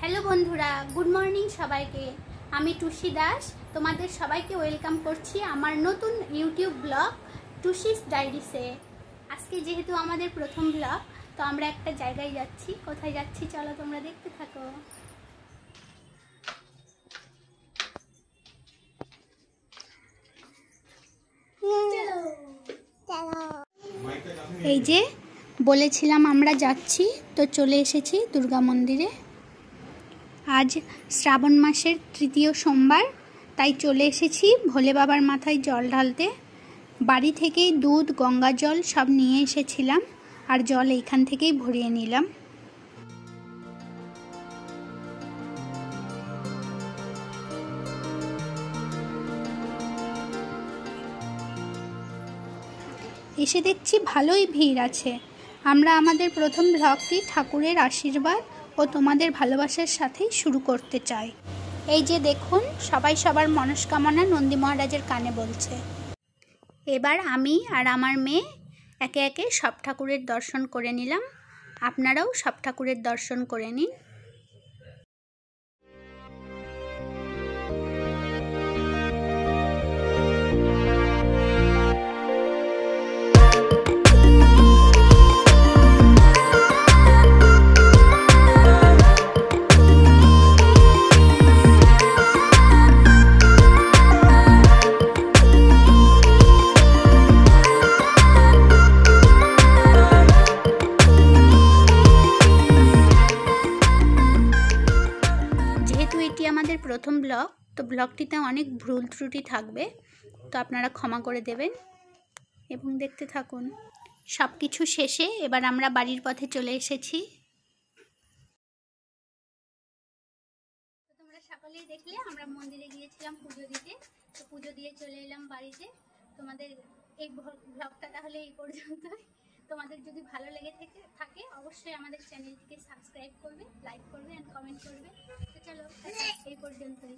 Hello বন্ধুরা, good morning সবাইকে। আমি টুসি দাস, তোমাদের সবাইকে ওয়েলকাম করছি আমার নতুন ইউটিউব ব্লগ টুসিস ডায়েরিসে। আজকে যেহেতু আমাদের প্রথম ব্লগ, তো আমরা একটা জায়গায় যাচ্ছি। কোথায় যাচ্ছি চলো তোমরা দেখতে থাকো। এই যে বলেছিলাম আমরা যাচ্ছি, তো চলে এসেছি দুর্গা মন্দিরে। আজ শ্রাবণ মাসের তৃতীয় সোমবার, তাই চলে এসেছি ভোলে বাবার মাথায় জল ঢালতে। বাড়ি থেকেই দুধ, গঙ্গা জল সব নিয়ে এসেছিলাম, আর জল এইখান থেকেই ভরিয়ে নিলাম। এসে দেখছি ভালোই ভিড় আছে। আমরা আমাদের প্রথম ব্লগটি ঠাকুরের আশীর্বাদ ও তোমাদের ভালোবাসার সাথেই শুরু করতে চাই। এই যে দেখুন, সবাই সবার মনস্কামনা নন্দী মহারাজের কানে বলছে। এবার আমি আর আমার মেয়ে একে একে সব ঠাকুরের দর্শন করে নিলাম। আপনারাও সব ঠাকুরের দর্শন করে নিন। আমাদের প্রথম ব্লগ, তো ব্লগটিতে অনেক ভুল ত্রুটি থাকবে, তো আপনারা ক্ষমা করে দেবেন এবং দেখতে থাকুন। সব কিছু শেষে এবার আমরা বাড়ির পথে চলে এসেছি। তোমরা সকলেই দেখলে আমরা মন্দিরে গিয়েছিলাম পুজো দিতে, তো পুজো দিয়ে চলে এলাম বাড়িতে। তোমাদের এই ব্লগটা তাহলে এই পর্যন্তই। তোমাদের যদি ভালো লেগে থাকে অবশ্যই আমাদের চ্যানেলটিকে সাবস্ক্রাইব করবে, লাইক করবে অ্যান্ড কমেন্ট করবে। তো চলো এই পর্যন্তই।